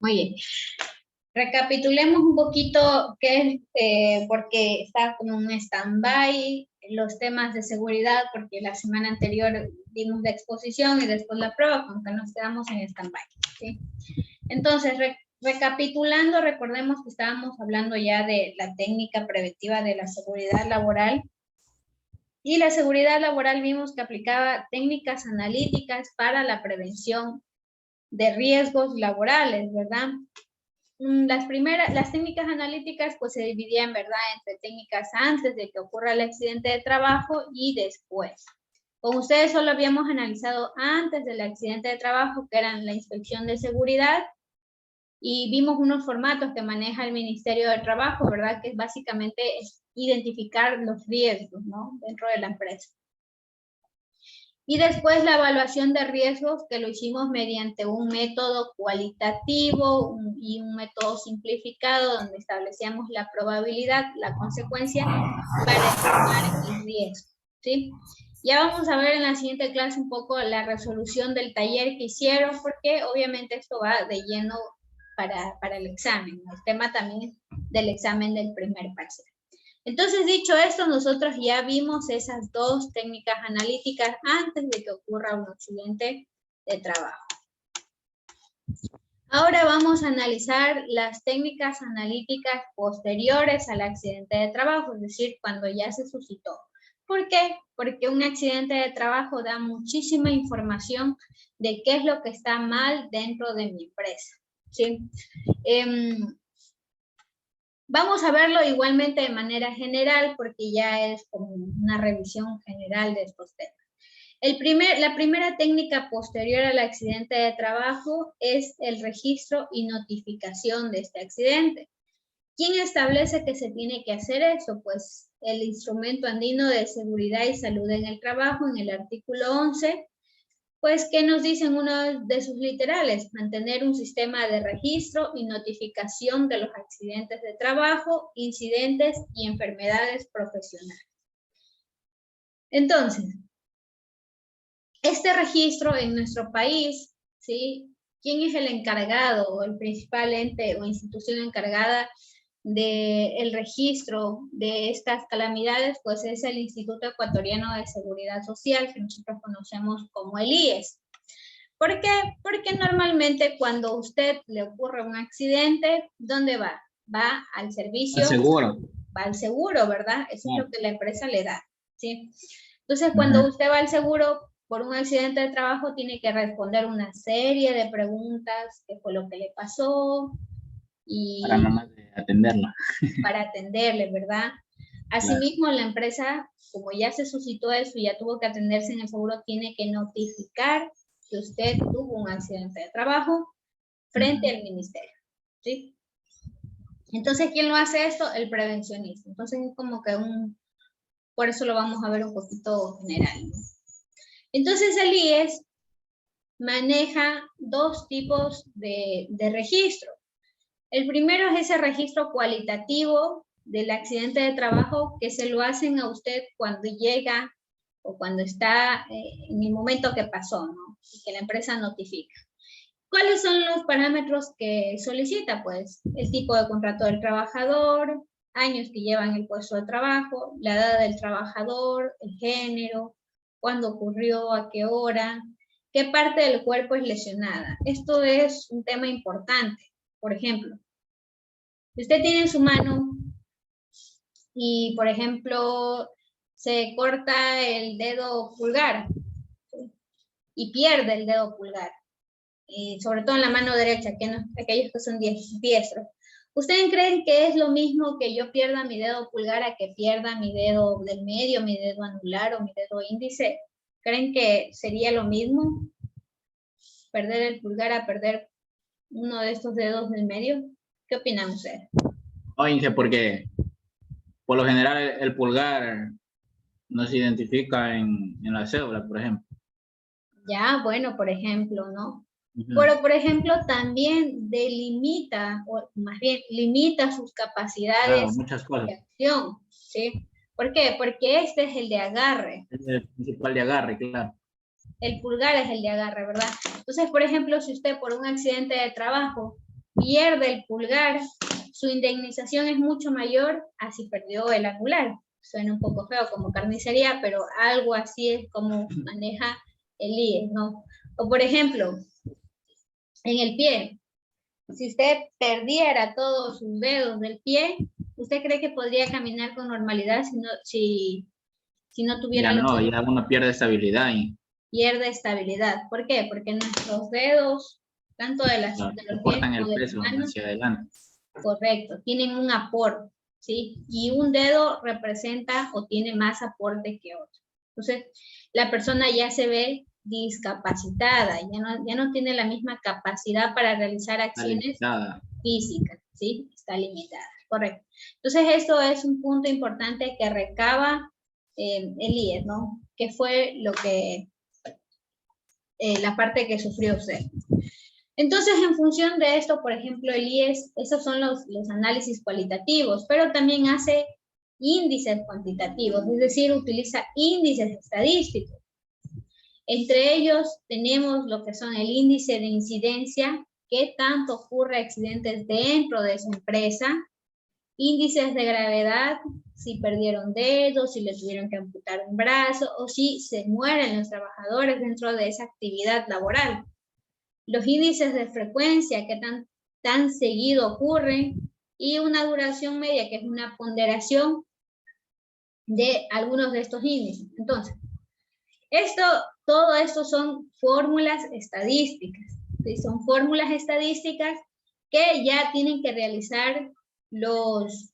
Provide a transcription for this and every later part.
Muy bien. Recapitulemos un poquito qué es, porque está como un stand-by los temas de seguridad, porque la semana anterior dimos la exposición y después la prueba, como que nos quedamos en stand-by, ¿sí? Entonces, recapitulando, recordemos que estábamos hablando ya de la técnica preventiva de la seguridad laboral. Y la seguridad laboral vimos que aplicaba técnicas analíticas para la prevención de riesgos laborales, ¿verdad? Las técnicas analíticas pues se dividían, ¿verdad?, entre técnicas antes de que ocurra el accidente de trabajo y después. Con ustedes solo habíamos analizado antes del accidente de trabajo, que eran la inspección de seguridad, y vimos unos formatos que maneja el Ministerio del Trabajo, ¿verdad?, que básicamente es identificar los riesgos, ¿no?, dentro de la empresa. Y después la evaluación de riesgos, que lo hicimos mediante un método cualitativo y un método simplificado, donde establecíamos la probabilidad, la consecuencia, para estimar el riesgo, ¿sí? Ya vamos a ver en la siguiente clase un poco la resolución del taller que hicieron, porque obviamente esto va de lleno para el examen, ¿no? El tema también del examen del primer parcial. Entonces, dicho esto, nosotros ya vimos esas dos técnicas analíticas antes de que ocurra un accidente de trabajo. Ahora vamos a analizar las técnicas analíticas posteriores al accidente de trabajo, es decir, cuando ya se suscitó. ¿Por qué? Porque un accidente de trabajo da muchísima información de qué es lo que está mal dentro de mi empresa, ¿sí? Vamos a verlo igualmente de manera general, porque ya es como una revisión general de estos temas. La primera técnica posterior al accidente de trabajo es el registro y notificación de este accidente. ¿Quién establece que se tiene que hacer eso? Pues el Instrumento Andino de Seguridad y Salud en el Trabajo, en el artículo 11, pues, ¿qué nos dicen uno de sus literales? Mantener un sistema de registro y notificación de los accidentes de trabajo, incidentes y enfermedades profesionales. Entonces, este registro en nuestro país, ¿sí? ¿Quién es el encargado o el principal ente o institución encargada del registro de estas calamidades? Pues es el Instituto Ecuatoriano de Seguridad Social, que nosotros conocemos como el IES. ¿Por qué? Porque normalmente cuando a usted le ocurre un accidente, ¿dónde va? Va al servicio. Al seguro. Va al seguro, ¿verdad? Eso es lo que la empresa le da, ¿sí? Entonces, cuando usted va al seguro por un accidente de trabajo, tiene que responder una serie de preguntas, qué fue lo que le pasó, y para nada más atenderla. para atenderle, ¿verdad? Asimismo, la empresa, como ya se suscitó eso y ya tuvo que atenderse en el seguro, tiene que notificar que usted tuvo un accidente de trabajo frente al ministerio, ¿sí? Entonces, ¿quién lo hace esto? El prevencionista. Entonces, es como que por eso lo vamos a ver un poquito general, ¿no? Entonces, el IES maneja dos tipos de registro. El primero es ese registro cualitativo del accidente de trabajo, que se lo hacen a usted cuando llega o cuando está en el momento que pasó, ¿no? Y que la empresa notifica. ¿Cuáles son los parámetros que solicita? Pues el tipo de contrato del trabajador, años que lleva en el puesto de trabajo, la edad del trabajador, el género, cuándo ocurrió, a qué hora, qué parte del cuerpo es lesionada. Esto es un tema importante. Por ejemplo, si usted tiene en su mano y, por ejemplo, se corta el dedo pulgar, ¿sí?, y pierde el dedo pulgar, sobre todo en la mano derecha, aquellos que son diestros. ¿Ustedes creen que es lo mismo que yo pierda mi dedo pulgar a que pierda mi dedo del medio, mi dedo anular o mi dedo índice? ¿Creen que sería lo mismo perder el pulgar a perder uno de estos dedos del medio? ¿Qué opinan ustedes? Oye, porque por lo general el pulgar no se identifica en la cédula, por ejemplo. Ya, bueno, por ejemplo, ¿no? Pero, por ejemplo, también delimita, o más bien limita sus capacidades muchas cosas. de acción, ¿sí? ¿Por qué? Porque este es el de agarre. Es el principal de agarre, claro. El pulgar es el de agarre, ¿verdad? Entonces, por ejemplo, si usted por un accidente de trabajo pierde el pulgar, su indemnización es mucho mayor a si perdió el anular. Suena un poco feo como carnicería, pero algo así es como maneja el IES, ¿no? O por ejemplo, en el pie, si usted perdiera todos sus dedos del pie, ¿usted cree que podría caminar con normalidad si no tuviera Ya los no, dedos? ya uno pierde estabilidad y Pierde estabilidad. ¿Por qué? Porque nuestros dedos, tanto de los pies soportan o el de las peso manos, hacia adelante. correcto, tienen un aporte, ¿sí? Y un dedo representa o tiene más aporte que otro. Entonces, la persona ya se ve discapacitada, ya no tiene la misma capacidad para realizar acciones físicas, ¿sí? Está limitada, correcto. Entonces, esto es un punto importante que recaba el IES, ¿no? ¿Qué fue lo que, la parte que sufrió usted? Entonces, en función de esto, por ejemplo, el IES, esos son los análisis cualitativos, pero también hace índices cuantitativos, es decir, utiliza índices estadísticos. Entre ellos tenemos lo que son el índice de incidencia, qué tanto ocurre accidentes dentro de su empresa, índices de gravedad, si perdieron dedos, si le tuvieron que amputar un brazo, o si se mueren los trabajadores dentro de esa actividad laboral. Los índices de frecuencia, que tan seguido ocurren, y una duración media, que es una ponderación de algunos de estos índices. Entonces, todo esto son fórmulas estadísticas, ¿sí? Son fórmulas estadísticas que ya tienen que realizar los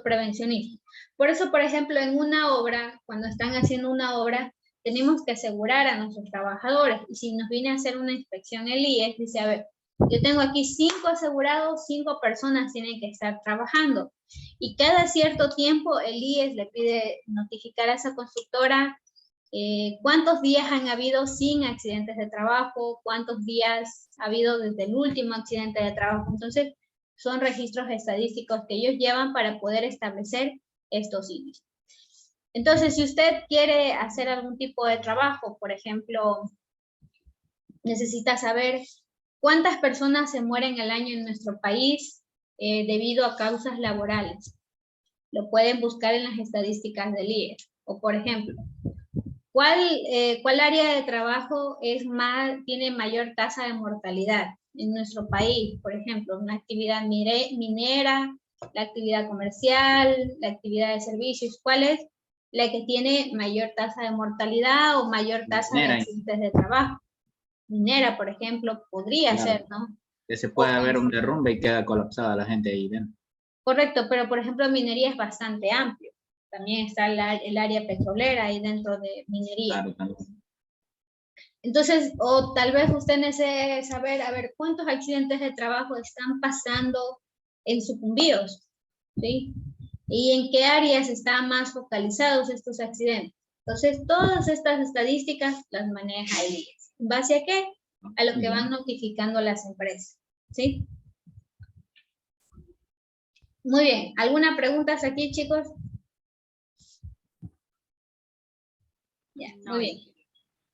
prevencionistas. Por eso, por ejemplo, en una obra, cuando están haciendo una obra, tenemos que asegurar a nuestros trabajadores. Y si nos viene a hacer una inspección el IES, dice, a ver, yo tengo aquí 5 asegurados, 5 personas tienen que estar trabajando. Y cada cierto tiempo el IES le pide notificar a esa constructora cuántos días han habido sin accidentes de trabajo, cuántos días ha habido desde el último accidente de trabajo. Entonces, son registros estadísticos que ellos llevan para poder establecer estos índices. Entonces, si usted quiere hacer algún tipo de trabajo, por ejemplo, necesita saber cuántas personas se mueren al año en nuestro país debido a causas laborales. Lo pueden buscar en las estadísticas del IES. O, por ejemplo, ¿cuál área de trabajo tiene mayor tasa de mortalidad en nuestro país? Por ejemplo, una actividad minera, la actividad comercial, la actividad de servicios. ¿Cuál es la que tiene mayor tasa de mortalidad o mayor tasa de accidentes de trabajo? Minera, por ejemplo, podría ser, ¿no? Que se puede haber un derrumbe y queda colapsada la gente ahí dentro. Correcto, pero por ejemplo minería es bastante amplio. También está el área petrolera ahí dentro de minería. Claro, también. Entonces, o tal vez usted necesite saber, a ver, ¿cuántos accidentes de trabajo están pasando en sucumbíos? ¿Sí? ¿Y en qué áreas están más focalizados estos accidentes? Entonces, todas estas estadísticas las maneja el IES. ¿En base a qué? A lo que van notificando las empresas. ¿Sí? Muy bien. ¿Alguna pregunta aquí, chicos? Ya, muy bien.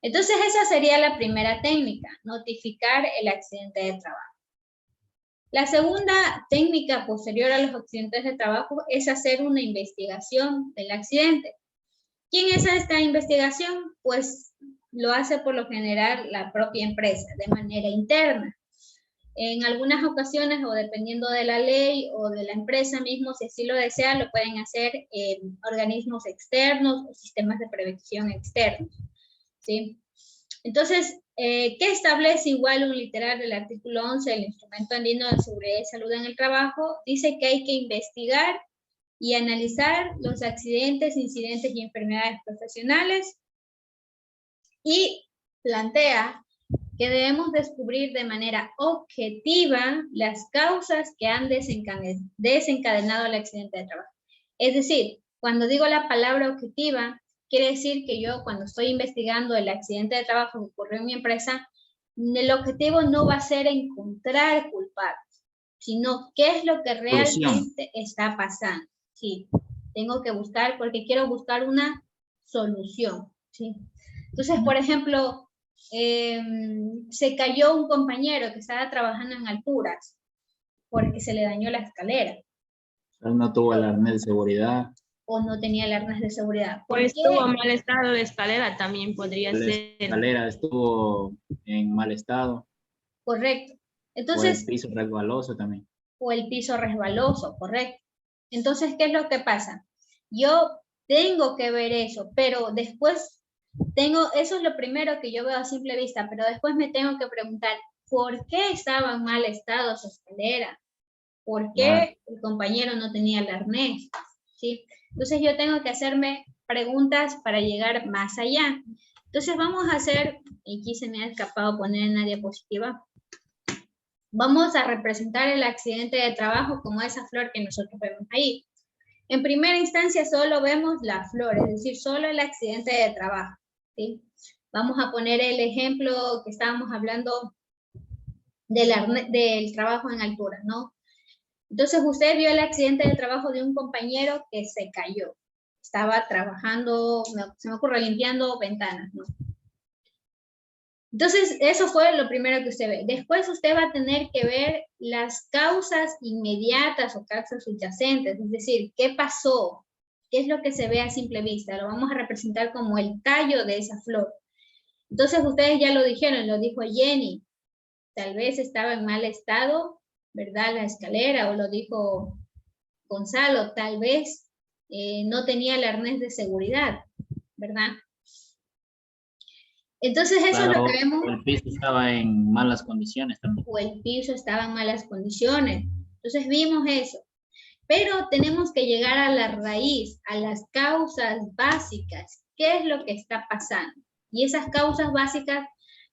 Entonces, esa sería la primera técnica, notificar el accidente de trabajo. La segunda técnica posterior a los accidentes de trabajo es hacer una investigación del accidente. ¿Quién es esta investigación? Pues lo hace por lo general la propia empresa, de manera interna. En algunas ocasiones, o dependiendo de la ley o de la empresa mismo, si así lo desea, lo pueden hacer organismos externos o sistemas de prevención externos. ¿Sí? Entonces, ¿qué establece igual un literal del artículo 11 del Instrumento Andino de Seguridad y Salud en el Trabajo? Dice que hay que investigar y analizar los accidentes, incidentes y enfermedades profesionales, y plantea que debemos descubrir de manera objetiva las causas que han desencadenado el accidente de trabajo. Es decir, cuando digo la palabra objetiva, quiere decir que yo, cuando estoy investigando el accidente de trabajo que ocurrió en mi empresa, el objetivo no va a ser encontrar culpables, sino qué es lo que realmente está pasando. Sí, tengo que buscar, porque quiero buscar una solución. ¿Sí? Entonces, por ejemplo, se cayó un compañero que estaba trabajando en alturas porque se le dañó la escalera. Él no tuvo el arnés de seguridad. O no tenía el arnés de seguridad. O estuvo en mal estado de escalera, también podría La ser. escalera estuvo en mal estado. Correcto. O Entonces, el piso resbaloso también. o el piso resbaloso, correcto. Entonces, ¿qué es lo que pasa? Yo tengo que ver eso, pero después eso es lo primero que yo veo a simple vista, pero después me tengo que preguntar, ¿por qué estaba en mal estado su escalera? ¿Por qué el compañero no tenía el arnés? ¿Sí? Entonces yo tengo que hacerme preguntas para llegar más allá. Entonces vamos a hacer, y aquí se me ha escapado poner en la diapositiva, vamos a representar el accidente de trabajo como esa flor que nosotros vemos ahí. En primera instancia solo vemos la flor, es decir, solo el accidente de trabajo. ¿Sí? Vamos a poner el ejemplo que estábamos hablando del trabajo en altura, ¿no? Entonces usted vio el accidente de trabajo de un compañero que se cayó. Estaba trabajando, se me ocurre, limpiando ventanas, ¿no? Entonces, eso fue lo primero que usted ve. Después usted va a tener que ver las causas inmediatas o causas subyacentes, es decir, ¿qué pasó? ¿Qué es lo que se ve a simple vista? Lo vamos a representar como el tallo de esa flor. Entonces, ustedes ya lo dijeron, lo dijo Jenny. Tal vez estaba en mal estado, ¿verdad? La escalera, o lo dijo Gonzalo, tal vez no tenía el arnés de seguridad, ¿verdad? Entonces eso Claro, es lo que vemos. el piso estaba en malas condiciones también. O el piso estaba en malas condiciones. Entonces vimos eso. Pero tenemos que llegar a la raíz, a las causas básicas. ¿Qué es lo que está pasando? Y esas causas básicas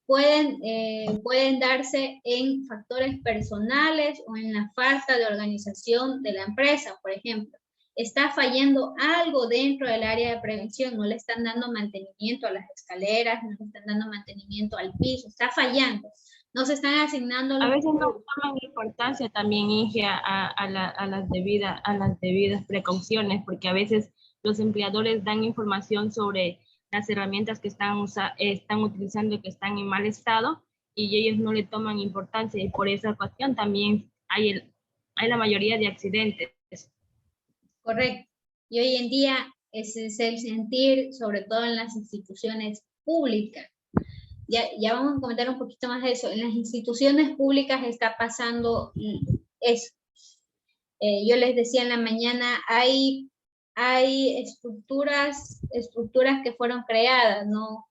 pueden darse en factores personales o en la falta de organización de la empresa, por ejemplo. Está fallando algo dentro del área de prevención, no le están dando mantenimiento a las escaleras, no le están dando mantenimiento al piso, está fallando. No se están asignando A veces no toman importancia también, Inge, a las debidas precauciones, porque a veces los empleadores dan información sobre las herramientas que están utilizando que están en mal estado y ellos no le toman importancia, y por esa cuestión también hay la mayoría de accidentes. Correcto. Y hoy en día ese es el sentir, sobre todo en las instituciones públicas. Ya vamos a comentar un poquito más de eso. En las instituciones públicas está pasando eso. Yo les decía en la mañana, hay estructuras que fueron creadas, ¿no?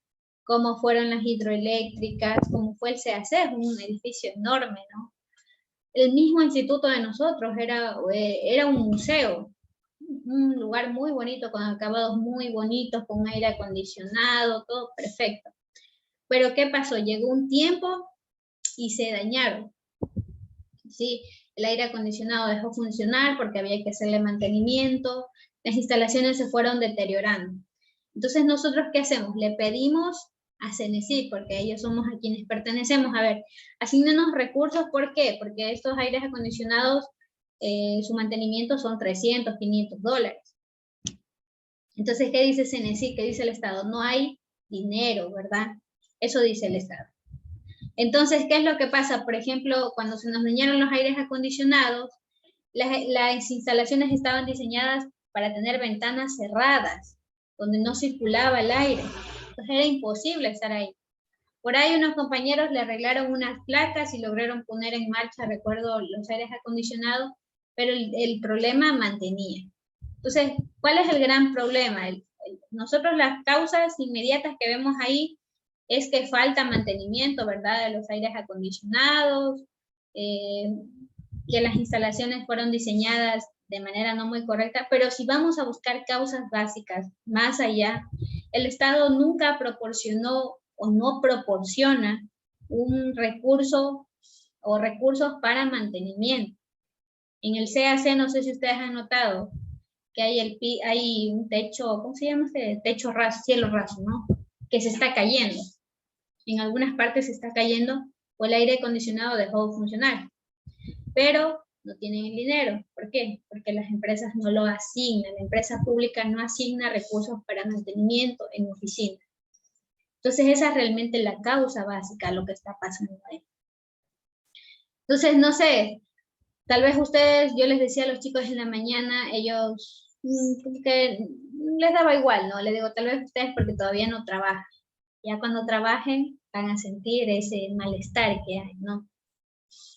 Como fueron las hidroeléctricas, como fue el CAC, un edificio enorme, ¿no? El mismo instituto de nosotros era un museo, un lugar muy bonito, con acabados muy bonitos, con aire acondicionado, todo perfecto. Pero ¿qué pasó? Llegó un tiempo y se dañaron. ¿Sí? El aire acondicionado dejó funcionar porque había que hacerle mantenimiento, las instalaciones se fueron deteriorando. Entonces, ¿nosotros qué hacemos? Le pedimos a CENESID, porque ellos somos a quienes pertenecemos. A ver, asígnenos recursos, ¿por qué? Porque estos aires acondicionados, su mantenimiento son $300, $500. Entonces, ¿qué dice CENESID? ¿Qué dice el Estado? No hay dinero, ¿verdad? Eso dice el Estado. Entonces, ¿qué es lo que pasa? Por ejemplo, cuando se nos dañaron los aires acondicionados, las instalaciones estaban diseñadas para tener ventanas cerradas, donde no circulaba el aire. Entonces era imposible estar ahí. Por ahí unos compañeros le arreglaron unas placas y lograron poner en marcha, recuerdo, los aires acondicionados, pero el problema mantenía. Entonces, ¿cuál es el gran problema? Nosotros las causas inmediatas que vemos ahí es que falta mantenimiento, ¿verdad?, de los aires acondicionados, que las instalaciones fueron diseñadas de manera no muy correcta, pero si vamos a buscar causas básicas más allá, el Estado nunca proporcionó o no proporciona un recurso o recursos para mantenimiento. En el CAC, no sé si ustedes han notado que hay un techo, ¿cómo se llama este? Techo raso, cielo raso, ¿no? Que se está cayendo. En algunas partes se está cayendo o el aire acondicionado dejó de funcionar. Pero no tienen el dinero. ¿Por qué? Porque las empresas no lo asignan. La empresa pública no asigna recursos para mantenimiento en oficina. Entonces esa es realmente la causa básica de lo que está pasando ahí. Entonces, no sé, tal vez ustedes, yo les decía a los chicos en la mañana, ellos como que les daba igual, ¿no? Les digo, tal vez ustedes porque todavía no trabajan. Ya cuando trabajen van a sentir ese malestar que hay, ¿no?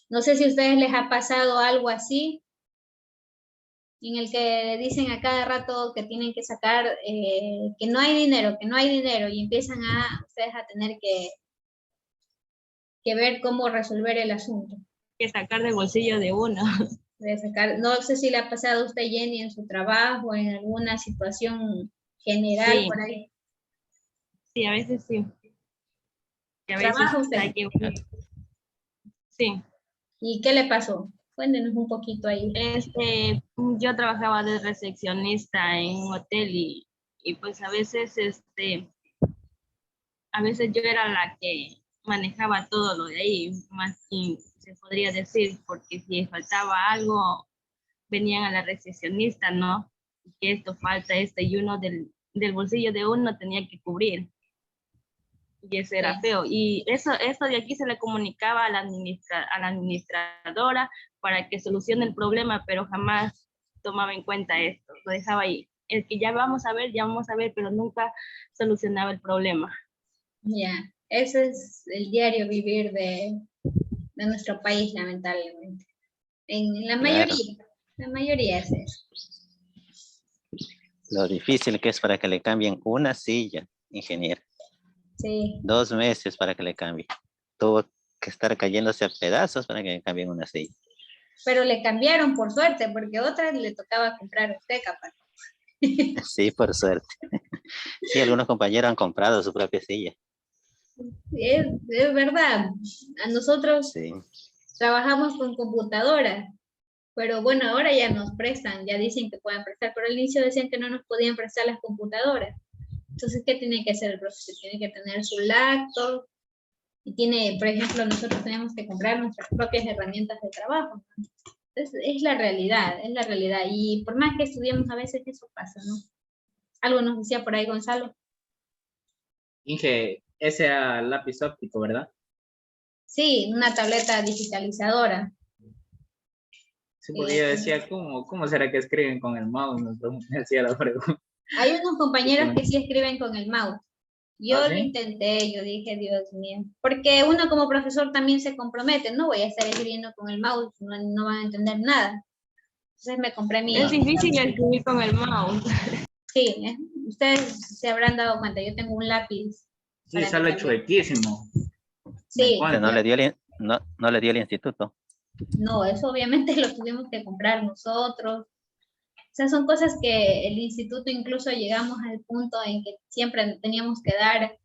No sé si a ustedes les ha pasado algo así, en el que dicen a cada rato que tienen que sacar, que no hay dinero, y empiezan a ustedes a tener que ver cómo resolver el asunto. Que sacar del bolsillo de uno. De sacar, no sé si le ha pasado a usted, Jenny, en su trabajo, en alguna situación general Sí, por ahí. sí, a veces sí. Y a veces ¿Trabaja usted? hay que... Sí. ¿Y qué le pasó? Cuéntenos un poquito ahí. Yo trabajaba de recepcionista en un hotel y pues a veces yo era la que manejaba todo lo de ahí, más que se podría decir, porque si faltaba algo, venían a la recepcionista, ¿no? Que esto falta, esto, y uno del bolsillo de uno tenía que cubrir. Y eso era feo. Y eso de aquí se le comunicaba a la administradora para que solucione el problema, pero jamás tomaba en cuenta esto. Lo dejaba ahí. El que ya vamos a ver, pero nunca solucionaba el problema. Ya, ese es el diario vivir de nuestro país, lamentablemente. En Claro, la mayoría es eso. lo difícil que es para que le cambien una silla, ingeniero. Sí, 2 meses para que le cambie. Tuvo que estar cayéndose a pedazos para que le cambien una silla. pero le cambiaron por suerte, porque otra le tocaba comprar a usted capaz. Sí, por suerte. Sí, algunos compañeros han comprado su propia silla. Es verdad, a nosotros Sí, trabajamos con computadora, pero bueno, ahora ya nos prestan, ya dicen que pueden prestar, pero al inicio decían que no nos podían prestar las computadoras. Entonces, ¿qué tiene que hacer el profesor? Tiene que tener su laptop y tiene, por ejemplo, nosotros tenemos que comprar nuestras propias herramientas de trabajo. Entonces, es la realidad, es la realidad. Y por más que estudiemos, a veces eso pasa, ¿no? Algo nos decía por ahí Gonzalo. Inge, ese era lápiz óptico, ¿verdad? Sí, una tableta digitalizadora. Sí, porque yo decía, ¿cómo será que escriben con el mouse? Me hacía la pregunta. Hay unos compañeros que sí escriben con el mouse. Yo ¿Ah, lo sí? intenté, yo dije, Dios mío, porque uno como profesor también se compromete, no voy a estar escribiendo con el mouse, no van a entender nada. Entonces me compré Es mi difícil escribir con el mouse. sí, ustedes se habrán dado cuenta, yo tengo un lápiz Sí, para mi sale tableta. chuequísimo. Me Sí, pero no consta. le dio no le dio el instituto. no, eso obviamente lo tuvimos que comprar nosotros. O sea, son cosas que el instituto incluso llegamos al punto en que siempre teníamos que dar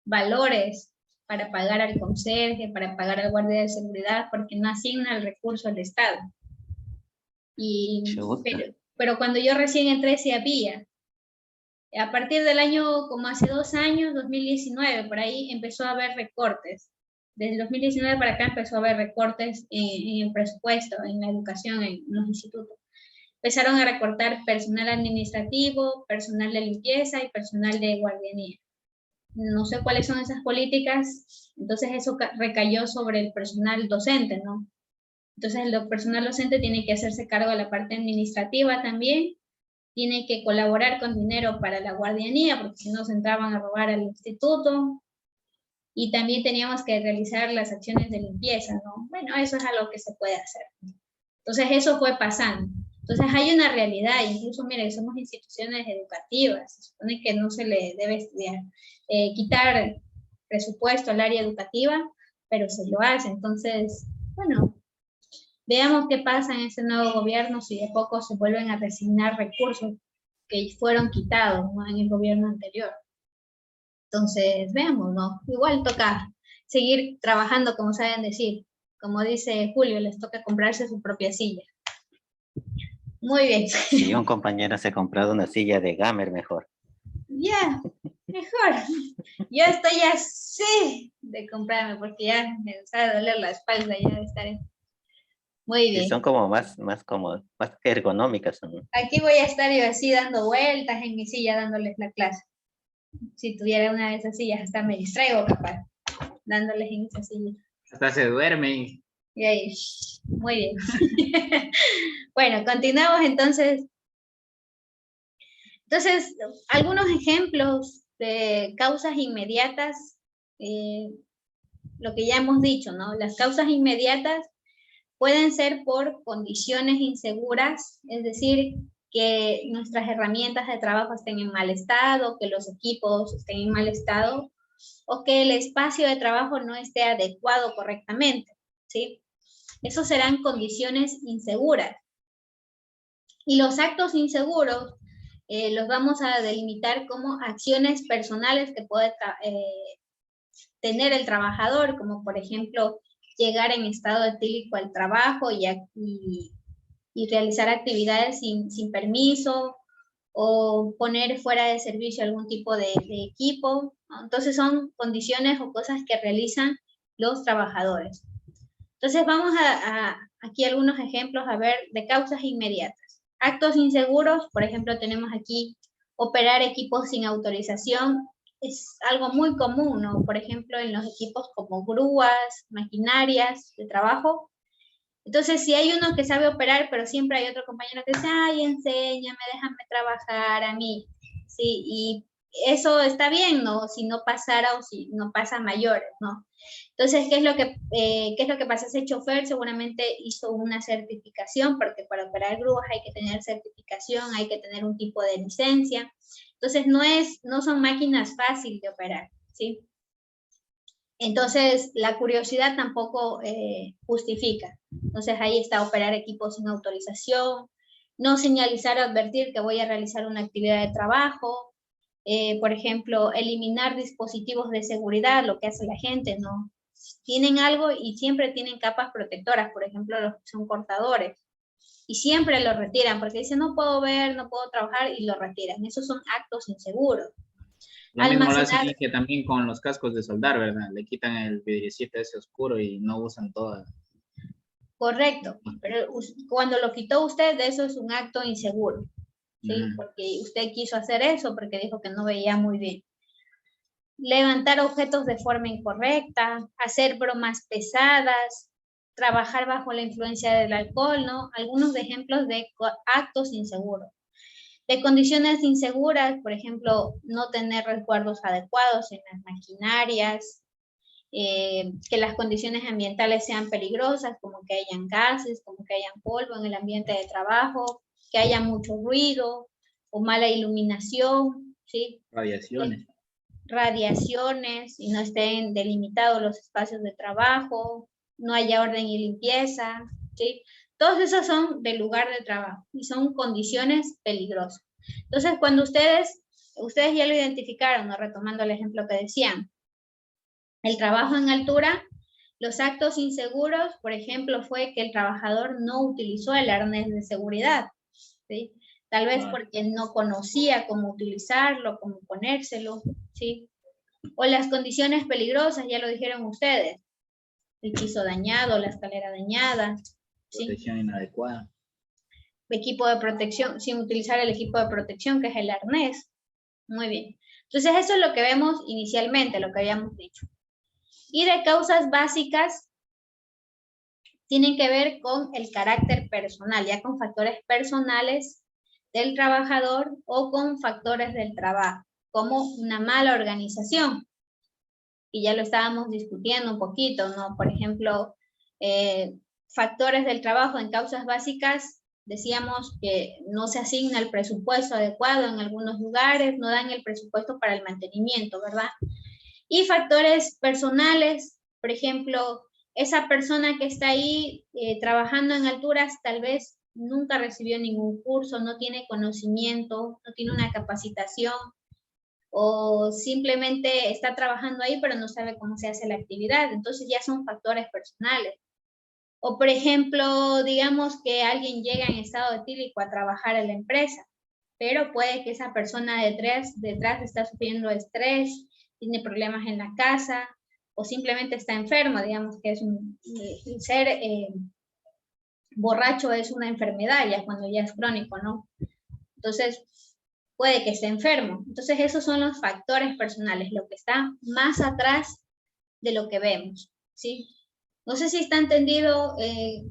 valores para pagar al conserje, para pagar al guardia de seguridad, porque no asigna el recurso al Estado. Chuta. Pero cuando yo recién entré sí había. A partir del año, como hace 2 años, 2019, por ahí empezó a haber recortes. Desde 2019 para acá empezó a haber recortes en el presupuesto, en la educación, en los institutos. Empezaron a recortar personal administrativo, personal de limpieza y personal de guardianía. No sé cuáles son esas políticas, entonces eso recayó sobre el personal docente, ¿no? Entonces el personal docente tiene que hacerse cargo de la parte administrativa también, tiene que colaborar con dinero para la guardianía, porque si no se entraban a robar al instituto, y también teníamos que realizar las acciones de limpieza, ¿no? Bueno, eso es algo que se puede hacer. Entonces eso fue pasando. Entonces hay una realidad, incluso, mire, somos instituciones educativas, se supone que no se le debe estudiar, quitar presupuesto al área educativa, pero se lo hace. Entonces, bueno, veamos qué pasa en este nuevo gobierno, si de poco se vuelven a resignar recursos que fueron quitados, ¿no?, en el gobierno anterior. Entonces, veamos, ¿no? Igual toca seguir trabajando, como saben decir. Como dice Julio, les toca comprarse su propia silla. Muy bien. Si un compañero se ha comprado una silla de gamer, mejor. Ya, mejor. Yo estoy así de comprarme porque ya me está a doler la espalda ya de estar. Muy Y bien. son como más cómodas, más ergonómicas. ¿No? Aquí voy a estar yo así dando vueltas en mi silla dándoles la clase. Si tuviera una de esas sillas, hasta me distraigo capaz, dándoles en esa silla. Hasta se duerme. Y ahí, muy bien. Bueno, continuamos entonces. Entonces, algunos ejemplos de causas inmediatas, lo que ya hemos dicho, ¿no? Las causas inmediatas pueden ser por condiciones inseguras, es decir, que nuestras herramientas de trabajo estén en mal estado, que los equipos estén en mal estado, o que el espacio de trabajo no esté adecuado correctamente, ¿sí? Esos serán condiciones inseguras. Y los actos inseguros los vamos a delimitar como acciones personales que puede tener el trabajador, como por ejemplo, llegar en estado etílico al trabajo y realizar actividades sin permiso, o poner fuera de servicio algún tipo de equipo, ¿no? Entonces son condiciones o cosas que realizan los trabajadores. Entonces vamos aquí algunos ejemplos a ver de causas inmediatas. Actos inseguros, por ejemplo, tenemos aquí operar equipos sin autorización, es algo muy común, ¿no? Por ejemplo, en los equipos como grúas, maquinarias de trabajo. Entonces, si hay uno que sabe operar, pero siempre hay otro compañero que dice, ay, enséñame, déjame trabajar a mí. Sí, y eso está bien, ¿no? Si no pasara o si no pasa a mayores, ¿no? Entonces, ¿qué es lo que pasa? Ese chofer seguramente hizo una certificación, porque para operar grúas hay que tener certificación, hay que tener un tipo de licencia. Entonces, no son máquinas fáciles de operar, ¿sí? Entonces, la curiosidad tampoco justifica. Entonces, ahí está operar equipos sin autorización, no señalizar o advertir que voy a realizar una actividad de trabajo, por ejemplo, eliminar dispositivos de seguridad, lo que hace la gente, ¿no? Tienen algo y siempre tienen capas protectoras, por ejemplo, los que son cortadores, y siempre lo retiran porque dicen, no puedo ver, no puedo trabajar, y lo retiran. Esos son actos inseguros. Lo mismo lo hacen que también con los cascos de soldar, ¿verdad? Le quitan el vidriecito ese oscuro y no usan todas. Correcto, pero cuando lo quitó usted, eso es un acto inseguro, ¿sí? Porque usted quiso hacer eso porque dijo que no veía muy bien. Levantar objetos de forma incorrecta, hacer bromas pesadas, trabajar bajo la influencia del alcohol, ¿no? Algunos ejemplos de actos inseguros. De condiciones inseguras, por ejemplo, no tener resguardos adecuados en las maquinarias, que las condiciones ambientales sean peligrosas, como que hayan gases, como que hayan polvo en el ambiente de trabajo, que haya mucho ruido o mala iluminación, ¿sí? Radiaciones, y no estén delimitados los espacios de trabajo, no haya orden y limpieza, ¿sí? Todos esos son del lugar de trabajo y son condiciones peligrosas. Entonces, cuando ustedes ya lo identificaron, ¿no? Retomando el ejemplo que decían, el trabajo en altura, los actos inseguros, por ejemplo, fue que el trabajador no utilizó el arnés de seguridad, ¿sí? Tal vez porque no conocía cómo utilizarlo, cómo ponérselo, ¿sí? O las condiciones peligrosas, ya lo dijeron ustedes, el piso dañado, la escalera dañada, ¿sí? Protección inadecuada. Equipo de protección, sin utilizar el equipo de protección, que es el arnés. Muy bien. Entonces, eso es lo que vemos inicialmente, lo que habíamos dicho. Y de causas básicas, tienen que ver con el carácter personal, ya con factores personales del trabajador o con factores del trabajo, como una mala organización. Y ya lo estábamos discutiendo un poquito, ¿no? Por ejemplo, factores del trabajo en causas básicas, decíamos que no se asigna el presupuesto adecuado en algunos lugares, no dan el presupuesto para el mantenimiento, ¿verdad? Y factores personales, por ejemplo, esa persona que está ahí trabajando en alturas tal vez nunca recibió ningún curso, no tiene conocimiento, no tiene una capacitación, o simplemente está trabajando ahí pero no sabe cómo se hace la actividad. Entonces ya son factores personales. O por ejemplo, digamos que alguien llega en estado etílico a trabajar en la empresa, pero puede que esa persona detrás está sufriendo estrés, tiene problemas en la casa, o simplemente está enfermo, digamos que es ser borracho es una enfermedad ya cuando ya es crónico, ¿no? Entonces, puede que esté enfermo. Entonces esos son los factores personales, lo que está más atrás de lo que vemos, ¿sí? No sé si está entendido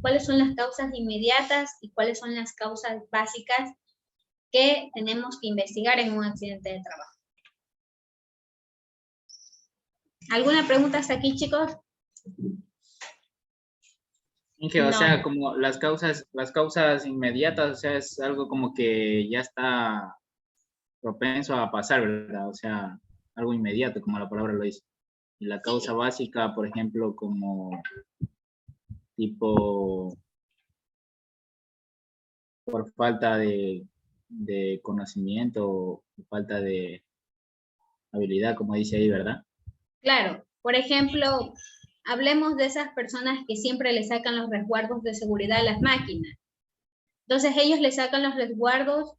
cuáles son las causas inmediatas y cuáles son las causas básicas que tenemos que investigar en un accidente de trabajo. ¿Alguna pregunta hasta aquí, chicos? Inge, o No. sea, como las causas inmediatas, o sea, es algo como que ya está propenso a pasar, ¿verdad? O sea, algo inmediato, como la palabra lo dice. Y la causa básica, por ejemplo, como tipo por falta de conocimiento, falta de habilidad, como dice ahí, ¿verdad? Claro, por ejemplo, hablemos de esas personas que siempre le sacan los resguardos de seguridad a las máquinas. Entonces ellos le sacan los resguardos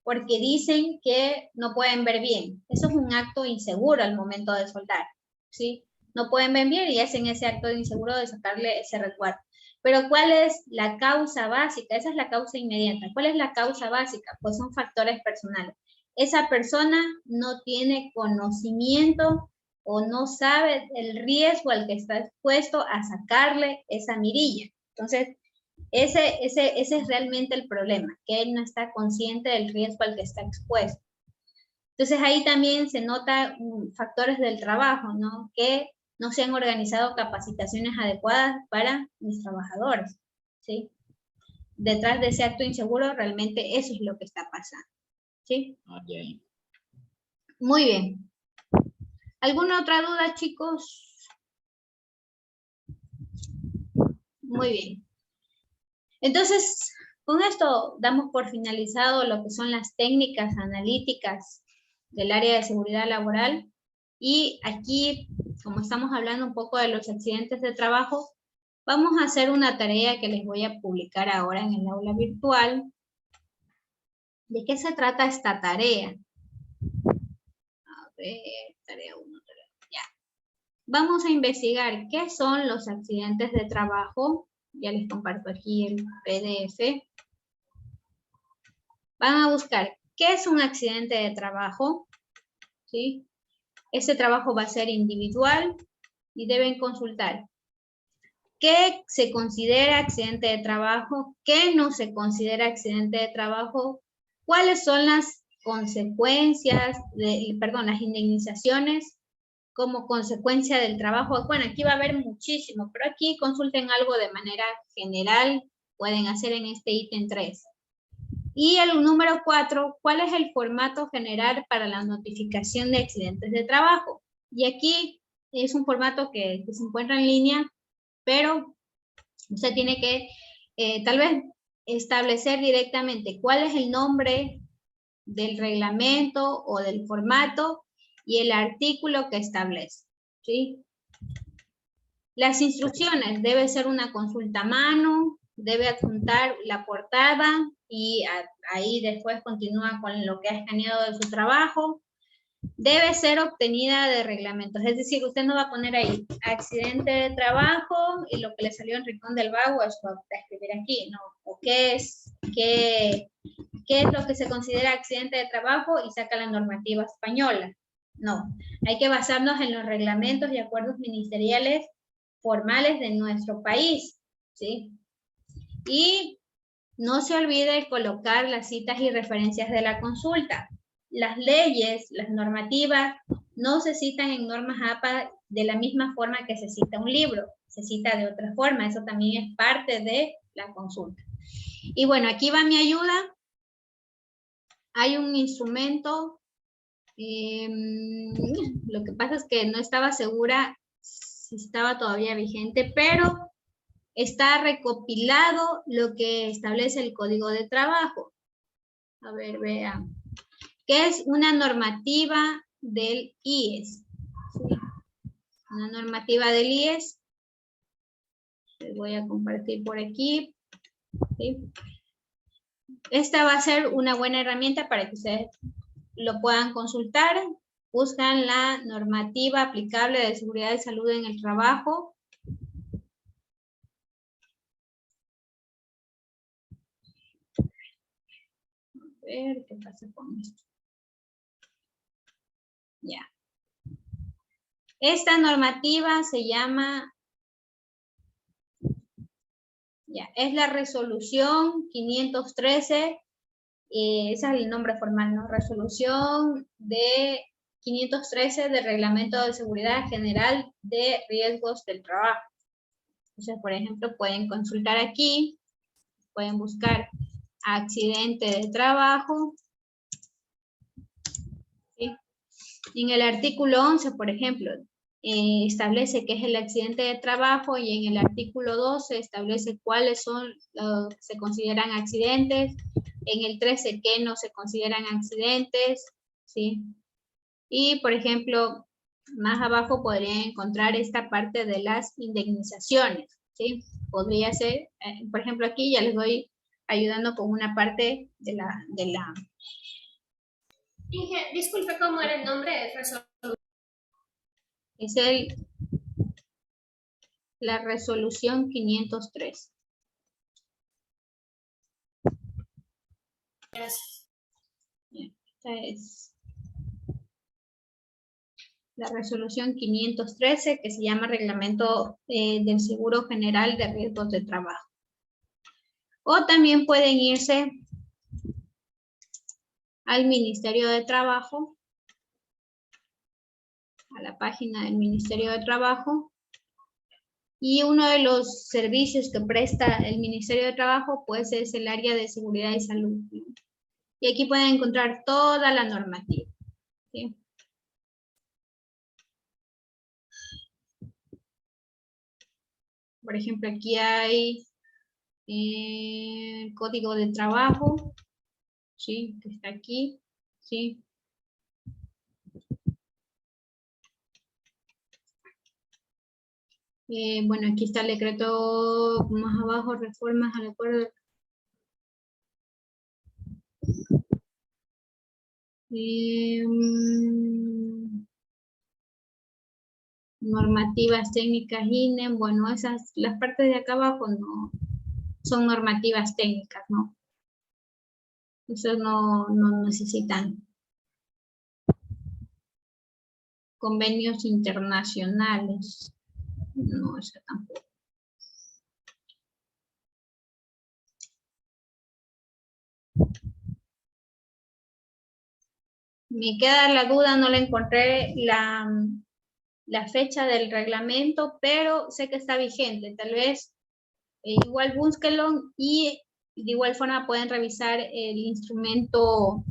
porque dicen que no pueden ver bien. Eso es un acto inseguro al momento de soldar, ¿sí? No pueden ver bien y hacen ese acto de inseguro de sacarle ese resguardo. Pero ¿cuál es la causa básica? Esa es la causa inmediata. ¿Cuál es la causa básica? Pues son factores personales. Esa persona no tiene conocimiento o no sabe el riesgo al que está expuesto a sacarle esa mirilla. Entonces, ese es realmente el problema, que él no está consciente del riesgo al que está expuesto. Entonces ahí también se nota factores del trabajo, ¿no? Que no se han organizado capacitaciones adecuadas para mis trabajadores, ¿sí? Detrás de ese acto inseguro realmente eso es lo que está pasando, ¿sí? Okay. Muy bien. ¿Alguna otra duda, chicos? Muy bien. Entonces, con esto damos por finalizado lo que son las técnicas analíticas del área de seguridad laboral. Y aquí, como estamos hablando un poco de los accidentes de trabajo, vamos a hacer una tarea que les voy a publicar ahora en el aula virtual. ¿De qué se trata esta tarea? A ver, tarea 1, tarea 2, ya. Vamos a investigar qué son los accidentes de trabajo. Ya les comparto aquí el PDF. Van a buscar qué es un accidente de trabajo, ¿sí? Ese trabajo va a ser individual y deben consultar qué se considera accidente de trabajo, qué no se considera accidente de trabajo, cuáles son las consecuencias, las indemnizaciones como consecuencia del trabajo. Bueno, aquí va a haber muchísimo, pero aquí consulten algo de manera general, pueden hacer en este ítem 3. Y el número 4, ¿cuál es el formato general para la notificación de accidentes de trabajo? Y aquí es un formato que se encuentra en línea, pero usted tiene que tal vez establecer directamente cuál es el nombre del reglamento o del formato y el artículo que establece, ¿sí? Las instrucciones, debe ser una consulta a mano, debe adjuntar la portada y ahí después continúa con lo que ha escaneado de su trabajo. Debe ser obtenida de reglamentos, es decir, usted no va a poner ahí accidente de trabajo y lo que le salió en Rincón del Vago, eso va a escribir aquí, ¿no? O qué es lo que se considera accidente de trabajo y saca la normativa española. No, hay que basarnos en los reglamentos y acuerdos ministeriales formales de nuestro país, ¿sí? Y no se olvide colocar las citas y referencias de la consulta. Las leyes, las normativas, no se citan en normas APA de la misma forma que se cita un libro, se cita de otra forma, eso también es parte de la consulta. Y bueno, aquí va mi ayuda. Hay un instrumento, lo que pasa es que no estaba segura si estaba todavía vigente, pero está recopilado lo que establece el Código de Trabajo. A ver, vean. Que es una normativa del IES. ¿Sí? Una normativa del IES. Les voy a compartir por aquí. ¿Sí? Esta va a ser una buena herramienta para que ustedes lo puedan consultar. Buscan la normativa aplicable de seguridad y salud en el trabajo. A ver qué pasa con esto. Ya. Esta normativa se llama, ya, es la resolución 513, ese es el nombre formal, ¿no? Resolución de 513 del Reglamento de Seguridad General de Riesgos del Trabajo. Entonces, por ejemplo, pueden consultar aquí, pueden buscar accidente de trabajo. ¿Sí? En el artículo 11, por ejemplo, establece qué es el accidente de trabajo y en el artículo 12 establece cuáles son los que se consideran accidentes, en el 13 qué no se consideran accidentes, ¿sí? Y, por ejemplo, más abajo podrían encontrar esta parte de las indemnizaciones, ¿sí? Podría ser, por ejemplo, aquí ya les voy ayudando con una parte de la... Inge, disculpe, ¿cómo era el nombre? Es la resolución 503. Gracias. Esta es la resolución 513 que se llama Reglamento del Seguro General de Riesgos de Trabajo. O también pueden irse al Ministerio de Trabajo, a la página del Ministerio de Trabajo, y uno de los servicios que presta el Ministerio de Trabajo pues es el área de seguridad y salud. Y aquí pueden encontrar toda la normativa, ¿sí? Por ejemplo, aquí hay el código de trabajo, ¿sí? Que está aquí, ¿sí? Bueno, aquí está el decreto más abajo, reformas al acuerdo. Normativas técnicas INEM, bueno, esas, las partes de acá abajo no son normativas técnicas, ¿no? Eso no necesitan convenios internacionales. No, eso tampoco. Me queda la duda, no le encontré la fecha del reglamento, pero sé que está vigente. Tal vez igual búsquenlo y de igual forma pueden revisar el instrumento,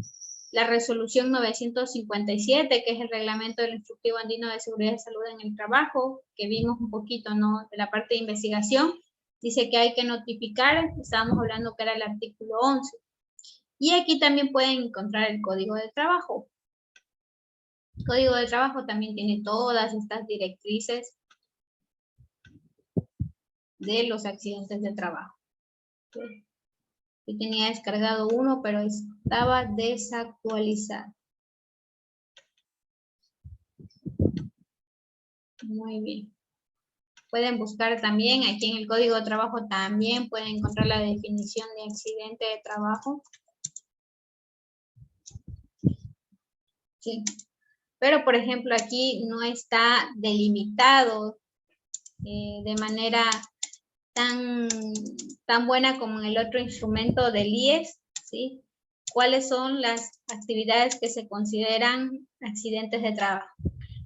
la resolución 957, que es el reglamento del instructivo andino de seguridad y salud en el trabajo, que vimos un poquito, ¿no? De la parte de investigación. Dice que hay que notificar, estábamos hablando que era el artículo 11. Y aquí también pueden encontrar el código de trabajo. El código de trabajo también tiene todas estas directrices de los accidentes de trabajo. Yo tenía descargado uno, pero estaba desactualizado. Muy bien. Pueden buscar también, aquí en el código de trabajo también pueden encontrar la definición de accidente de trabajo. Sí. Pero, por ejemplo, aquí no está delimitado de manera tan buena como en el otro instrumento del IES, ¿sí? ¿Cuáles son las actividades que se consideran accidentes de trabajo?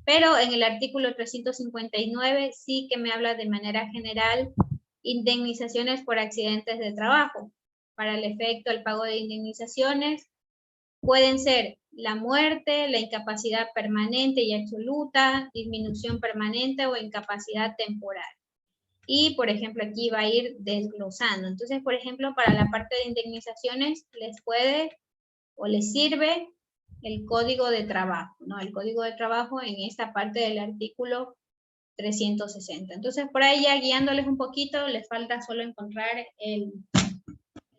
Pero en el artículo 359 sí que me habla de manera general indemnizaciones por accidentes de trabajo. Para el efecto, el pago de indemnizaciones pueden ser la muerte, la incapacidad permanente y absoluta, disminución permanente o incapacidad temporal. Y, por ejemplo, aquí va a ir desglosando. Entonces, por ejemplo, para la parte de indemnizaciones les puede o les sirve el código de trabajo, ¿no? El código de trabajo en esta parte del artículo 360. Entonces, por ahí ya guiándoles un poquito, les falta solo encontrar el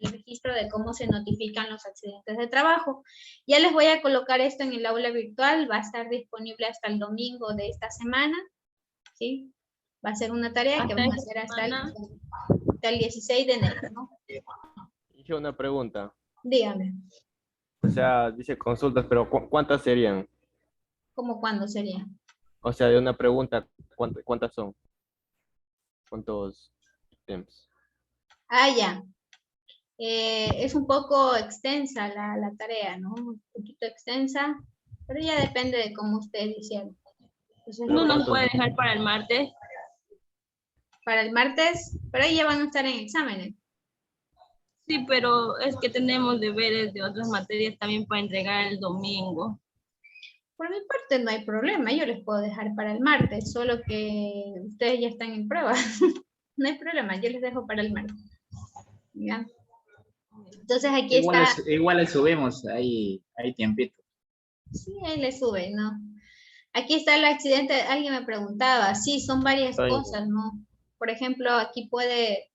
registro de cómo se notifican los accidentes de trabajo. Ya les voy a colocar esto en el aula virtual, va a estar disponible hasta el domingo de esta semana, ¿sí? Va a ser una tarea que vamos a hacer hasta el 16 de enero, ¿no? Hice una pregunta. Dígame. O sea, dice consultas, pero ¿cuántas serían? ¿Cómo cuándo sería? O sea, de una pregunta, ¿cuántas son? ¿Cuántos ítems? Ah, ya. Es un poco extensa la tarea, ¿no? Un poquito extensa, pero ya depende de cómo ustedes hicieron. Entonces, Pero No nos ¿cuántos? puede dejar para el martes. para el martes, pero ahí ya van a estar en exámenes. Sí, pero es que tenemos deberes de otras materias también para entregar el domingo. Por mi parte no hay problema, yo les puedo dejar para el martes, solo que ustedes ya están en prueba. No hay problema, yo les dejo para el martes. ¿Ya? Entonces aquí Igual, está, igual le subimos, hay tiempito. sí, ahí le sube, ¿no? Aquí está el accidente, alguien me preguntaba, sí, son varias Ay, cosas, ¿no? Por ejemplo, aquí puede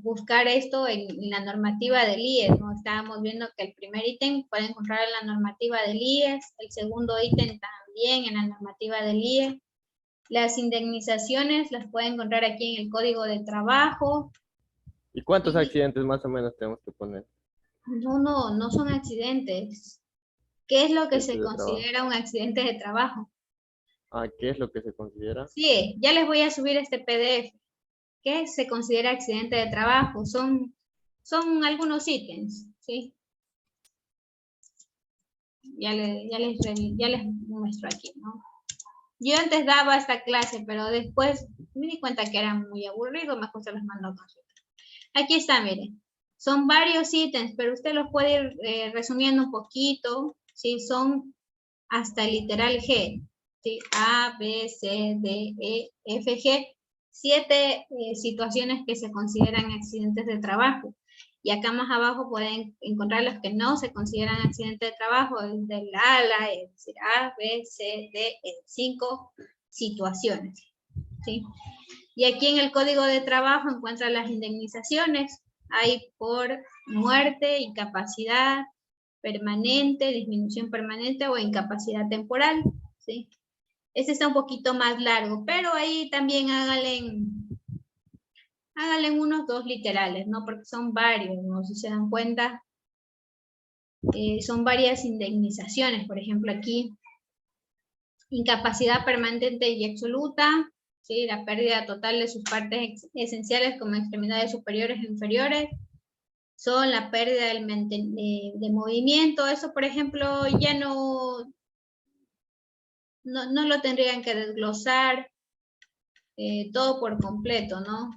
buscar esto en la normativa del IES, ¿no? Estábamos viendo que el primer ítem puede encontrar en la normativa del IES, el segundo ítem también en la normativa del IES. Las indemnizaciones las puede encontrar aquí en el Código de Trabajo. ¿y cuántos accidentes más o menos tenemos que poner? No son accidentes. ¿Qué es lo que se De trabajo. considera un accidente de trabajo? Ah, ¿qué es lo que se considera? Sí, ya les voy a subir este PDF. ¿Qué se considera accidente de trabajo? Son algunos ítems, ¿sí? Ya les muestro aquí, ¿no? Yo antes daba esta clase, pero después me di cuenta que era muy aburrido, mejor se los mando a consulta. Aquí está, miren. Son varios ítems, pero usted los puede ir resumiendo un poquito, ¿sí? Son hasta el literal G, ¿sí? A, B, C, D, E, F, G. 7 situaciones que se consideran accidentes de trabajo. Y acá más abajo pueden encontrar los que no se consideran accidentes de trabajo, desde el A a la E, es decir, A, B, C, D, E, 5 situaciones, ¿sí? Y aquí en el Código de Trabajo encuentran las indemnizaciones. Hay por muerte, incapacidad permanente, disminución permanente o incapacidad temporal, ¿sí? Este está un poquito más largo, pero ahí también háganle unos 2 literales, ¿no? Porque son varios, ¿no? Si se dan cuenta, son varias indemnizaciones. Por ejemplo, aquí, incapacidad permanente y absoluta, ¿sí? La pérdida total de sus partes esenciales como extremidades superiores e inferiores, son la pérdida de movimiento. Eso, por ejemplo, ya no lo tendrían que desglosar todo por completo, ¿no?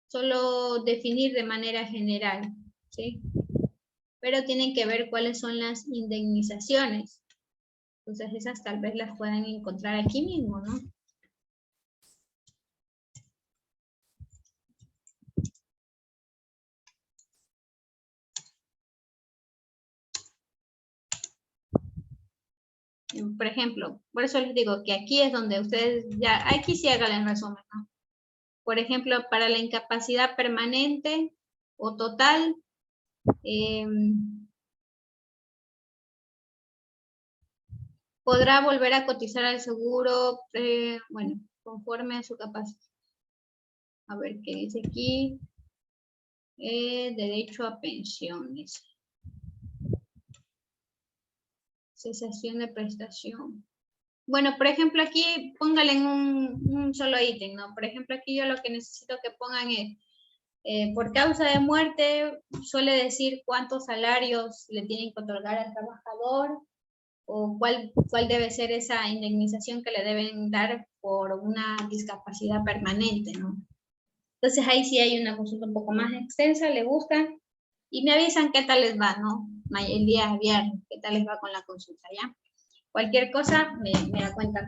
Solo definir de manera general, ¿sí? Pero tienen que ver cuáles son las indemnizaciones. Entonces esas tal vez las puedan encontrar aquí mismo, ¿no? Por ejemplo, por eso les digo que aquí es donde ustedes ya, aquí sí hagan el resumen, ¿no? Por ejemplo, para la incapacidad permanente o total, podrá volver a cotizar al seguro, bueno, conforme a su capacidad. A ver qué dice aquí. Derecho a pensiones. Cesación de prestación. Bueno, por ejemplo, aquí póngale en un solo ítem, ¿no? Por ejemplo, aquí yo lo que necesito que pongan es, por causa de muerte, suele decir cuántos salarios le tienen que otorgar al trabajador o cuál debe ser esa indemnización que le deben dar por una discapacidad permanente, ¿no? Entonces ahí sí hay una consulta un poco más extensa, le buscan y me avisan qué tal les va, ¿no? El día viernes, qué tal les va con la consulta, ¿ya? Cualquier cosa me da cuenta.